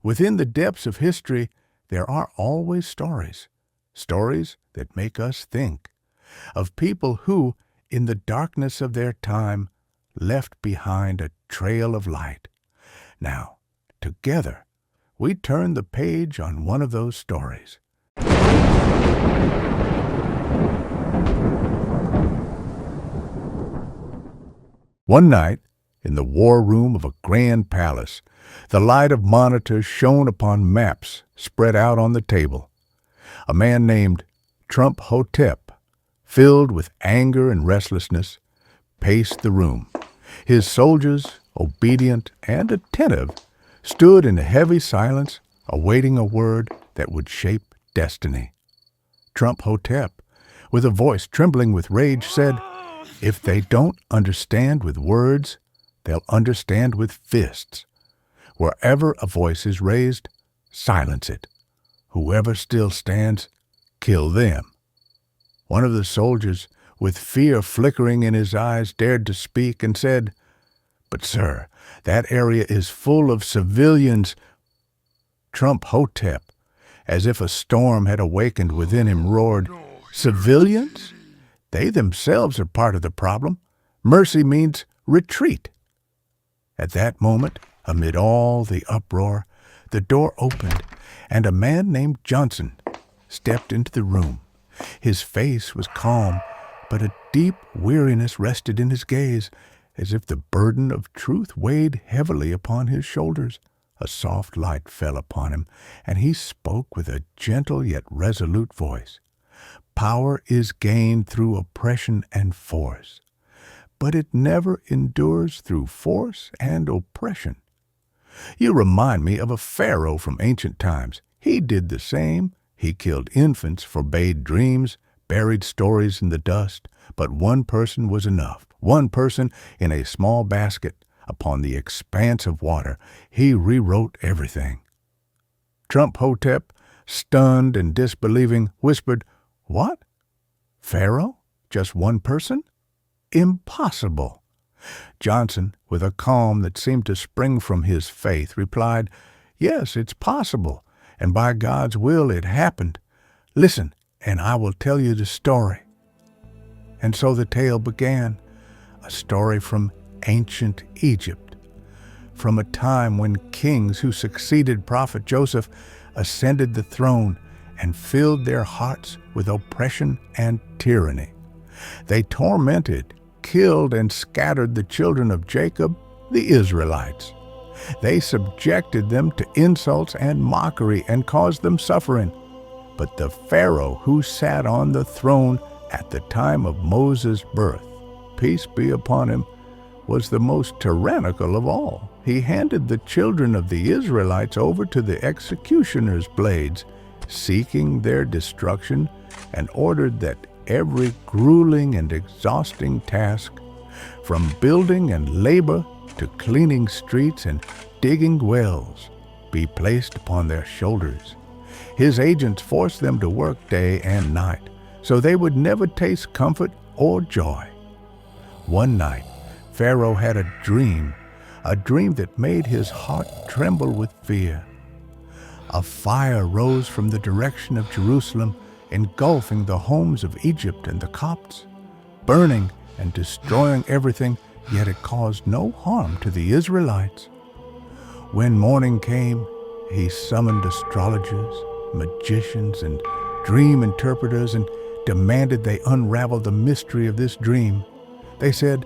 Within the depths of history, there are always stories, stories that make us think, of people who, in the darkness of their time, left behind a trail of light. Now, together, we turn the page on one of those stories. One night, in the war room of a grand palace, the light of monitors shone upon maps spread out on the table. A man named Hotep, filled with anger and restlessness, paced the room. His soldiers, obedient and attentive, stood in heavy silence, awaiting a word that would shape destiny. Hotep, with a voice trembling with rage, said, "If they don't understand with words, they'll understand with fists. Wherever a voice is raised, silence it. Whoever still stands, kill them." One of the soldiers, with fear flickering in his eyes, dared to speak and said, "But sir, that area is full of civilians." Hotep, as if a storm had awakened within him, roared, "Civilians? They themselves are part of the problem. Mercy means retreat." At that moment, amid all the uproar, the door opened, and a man named Johnson stepped into the room. His face was calm, but a deep weariness rested in his gaze, as if the burden of truth weighed heavily upon his shoulders. A soft light fell upon him, and he spoke with a gentle yet resolute voice. "Power is gained through oppression and force, but it never endures through force and oppression. You remind me of a pharaoh from ancient times. He did the same. He killed infants, forbade dreams, buried stories in the dust. But one person was enough. One person in a small basket upon the expanse of water. He rewrote everything." Hotep, stunned and disbelieving, whispered, "What? Pharaoh? Just one person? Impossible." Johnson, with a calm that seemed to spring from his faith, replied, "Yes, it's possible, and by God's will it happened. Listen, and I will tell you the story." And so the tale began, a story from ancient Egypt, from a time when kings who succeeded Prophet Joseph ascended the throne and filled their hearts with oppression and tyranny. They tormented, killed, and scattered the children of Jacob, the Israelites. They subjected them to insults and mockery and caused them suffering. But the Pharaoh who sat on the throne at the time of Moses' birth, peace be upon him, was the most tyrannical of all. He handed the children of the Israelites over to the executioner's blades, seeking their destruction, and ordered that every grueling and exhausting task, from building and labor to cleaning streets and digging wells, be placed upon their shoulders. His agents forced them to work day and night, so they would never taste comfort or joy. One night, Pharaoh had a dream that made his heart tremble with fear. A fire rose from the direction of Jerusalem, engulfing the homes of Egypt and the Copts, burning and destroying everything, yet it caused no harm to the Israelites. When morning came, he summoned astrologers, magicians, and dream interpreters and demanded they unravel the mystery of this dream. They said,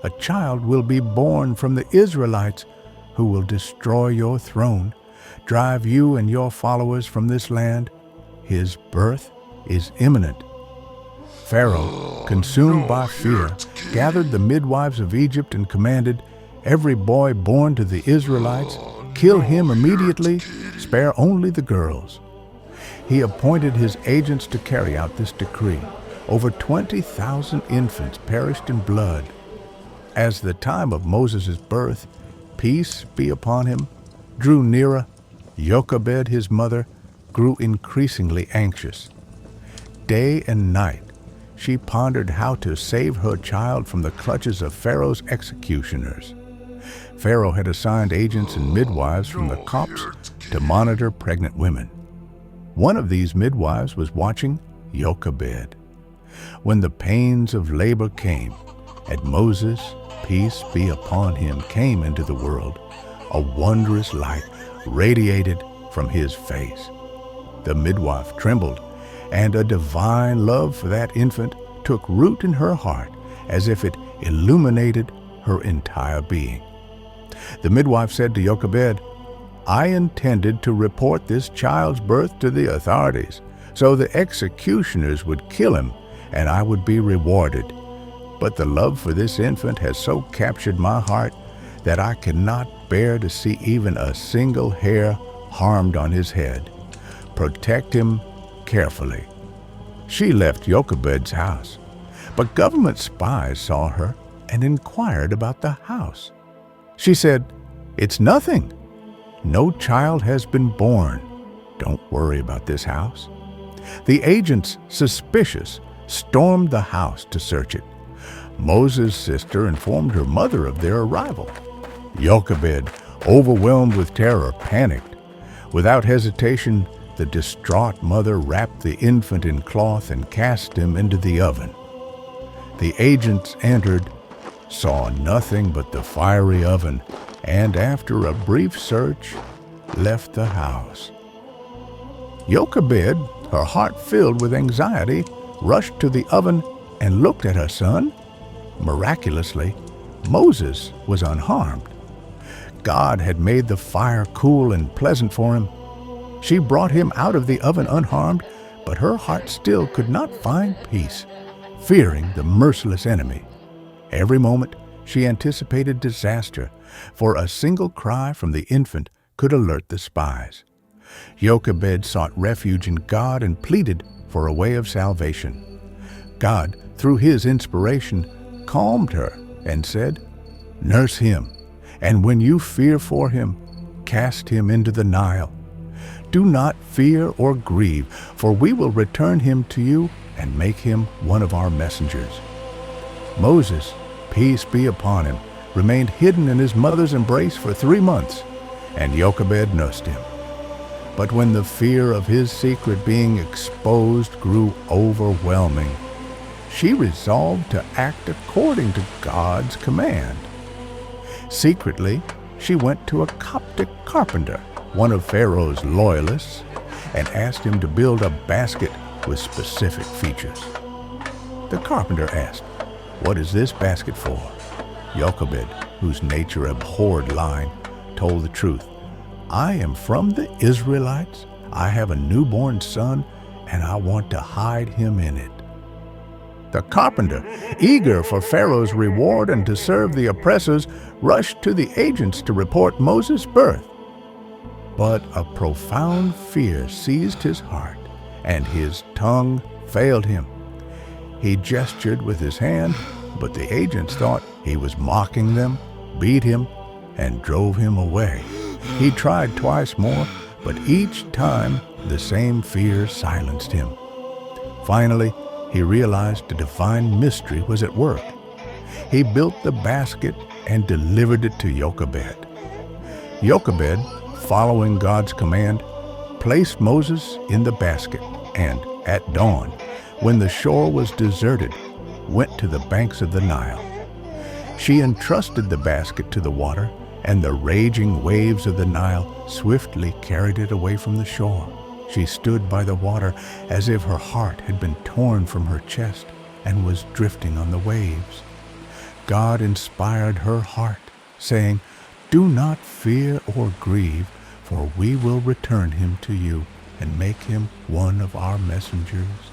"A child will be born from the Israelites who will destroy your throne, drive you and your followers from this land. His birth is imminent." Pharaoh, consumed by fear, gathered the midwives of Egypt and commanded, "Every boy born to the Israelites, kill him immediately, spare only the girls." He appointed his agents to carry out this decree. Over 20,000 infants perished in blood. As the time of Moses' birth, peace be upon him, drew nearer, Jochebed, his mother, grew increasingly anxious. Day and night, she pondered how to save her child from the clutches of Pharaoh's executioners. Pharaoh had assigned agents and midwives from the Copts to monitor pregnant women. One of these midwives was watching Jochebed. When the pains of labor came, and Moses, peace be upon him, came into the world, a wondrous light radiated from his face. The midwife trembled, and a divine love for that infant took root in her heart as if it illuminated her entire being. The midwife said to Jochebed, "I intended to report this child's birth to the authorities, so the executioners would kill him and I would be rewarded. But the love for this infant has so captured my heart that I cannot bear to see even a single hair harmed on his head. Protect him carefully." She left Jochebed's house, but government spies saw her and inquired about the house. She said, "It's nothing. No child has been born. Don't worry about this house." The agents, suspicious, stormed the house to search it. Moses' sister informed her mother of their arrival. Jochebed, overwhelmed with terror, panicked. Without hesitation, the distraught mother wrapped the infant in cloth and cast him into the oven. The agents entered, saw nothing but the fiery oven, and after a brief search, left the house. Jochebed, her heart filled with anxiety, rushed to the oven and looked at her son. Miraculously, Moses was unharmed. God had made the fire cool and pleasant for him. She brought him out of the oven unharmed, but her heart still could not find peace, fearing the merciless enemy. Every moment she anticipated disaster, for a single cry from the infant could alert the spies. Jochebed sought refuge in God and pleaded for a way of salvation. God, through his inspiration, calmed her and said, "Nurse him, and when you fear for him, cast him into the Nile. Do not fear or grieve, for we will return him to you and make him one of our messengers." Moses, peace be upon him, remained hidden in his mother's embrace for 3 months, and Jochebed nursed him. But when the fear of his secret being exposed grew overwhelming, she resolved to act according to God's command. Secretly, she went to a Coptic carpenter, one of Pharaoh's loyalists, and asked him to build a basket with specific features. The carpenter asked, "What is this basket for?" Jochebed, whose nature abhorred lying, told the truth. "I am from the Israelites. I have a newborn son, and I want to hide him in it." The carpenter, eager for Pharaoh's reward and to serve the oppressors, rushed to the agents to report Moses' birth. But a profound fear seized his heart, and his tongue failed him. He gestured with his hand, but the agents thought he was mocking them, beat him, and drove him away. He tried twice more, but each time the same fear silenced him. Finally, he realized a divine mystery was at work. He built the basket and delivered it to Jochebed. Jochebed, following God's command, placed Moses in the basket and, at dawn, when the shore was deserted, went to the banks of the Nile. She entrusted the basket to the water, and the raging waves of the Nile swiftly carried it away from the shore. She stood by the water as if her heart had been torn from her chest and was drifting on the waves. God inspired her heart, saying, "Do not fear or grieve, for we will return him to you and make him one of our messengers."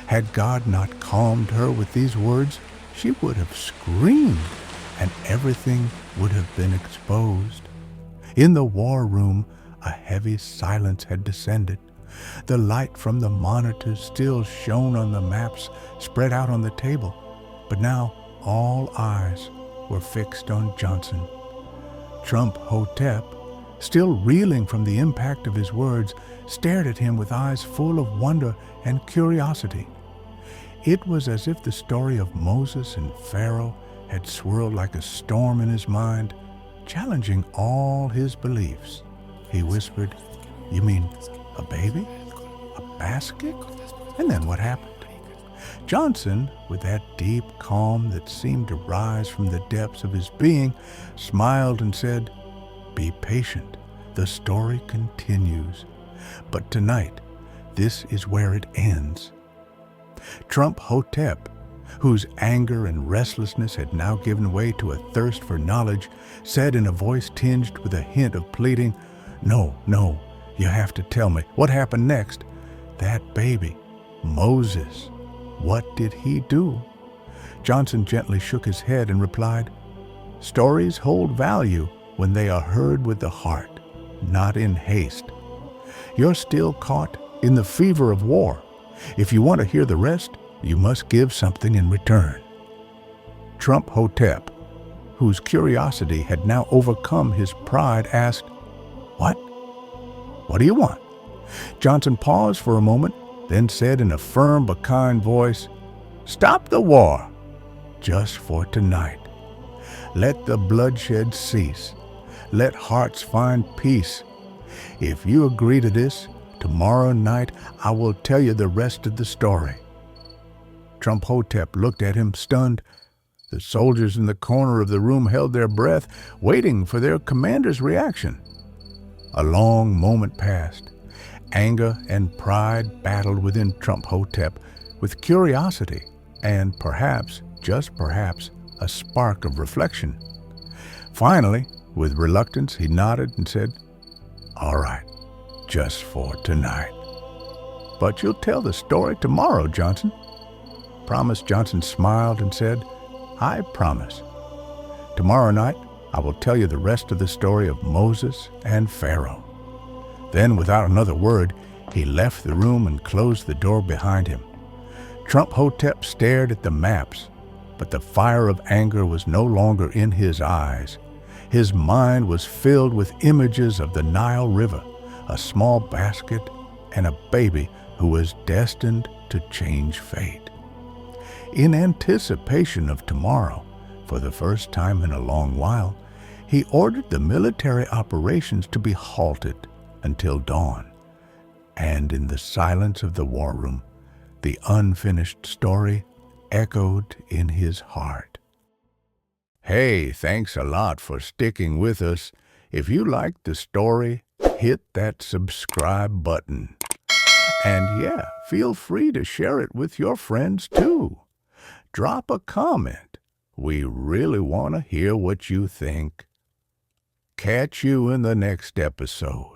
Had God not calmed her with these words, she would have screamed, and everything would have been exposed. In the war room, a heavy silence had descended. The light from the monitors still shone on the maps spread out on the table, but now all eyes were fixed on Johnson. Trump Hotep, still reeling from the impact of his words, stared at him with eyes full of wonder and curiosity. It was as if the story of Moses and Pharaoh had swirled like a storm in his mind, challenging all his beliefs. he whispered. You mean a baby? A basket? And then what happened? Johnson, with that deep calm that seemed to rise from the depths of his being, smiled and said, Be patient. The story continues. But tonight, this is where it ends. Trump Hotep, whose anger and restlessness had now given way to a thirst for knowledge, said in a voice tinged with a hint of pleading, No, you have to tell me. What happened next? That baby, Moses. What did he do? Johnson gently shook his head and replied, Stories hold value when they are heard with the heart, not in haste. You're still caught in the fever of war. If you want to hear the rest, you must give something in return. Trump Hotep, whose curiosity had now overcome his pride, asked, What? What do you want? Johnson paused for a moment, then said in a firm but kind voice, Stop the war, just for tonight. Let the bloodshed cease. Let hearts find peace. If you agree to this, tomorrow night I will tell you the rest of the story. Trump Hotep looked at him, stunned. The soldiers in the corner of the room held their breath, waiting for their commander's reaction. A long moment passed. Anger and pride battled within Trump Hotep with curiosity and perhaps, just perhaps, a spark of reflection. Finally, with reluctance, he nodded and said, All right, just for tonight. But you'll tell the story tomorrow, Johnson. Promise. Johnson smiled and said, I promise. Tomorrow night, I will tell you the rest of the story of Moses and Pharaoh. Then, without another word, he left the room and closed the door behind him. Trump Hotep stared at the maps, but the fire of anger was no longer in his eyes. His mind was filled with images of the Nile River, a small basket, and a baby who was destined to change fate. In anticipation of tomorrow, for the first time in a long while, he ordered the military operations to be halted until dawn. And in the silence of the war room, the unfinished story echoed in his heart. Hey, thanks a lot for sticking with us. If you liked the story, hit that subscribe button. And yeah, feel free to share it with your friends too. Drop a comment. We really want to hear what you think. Catch you in the next episode.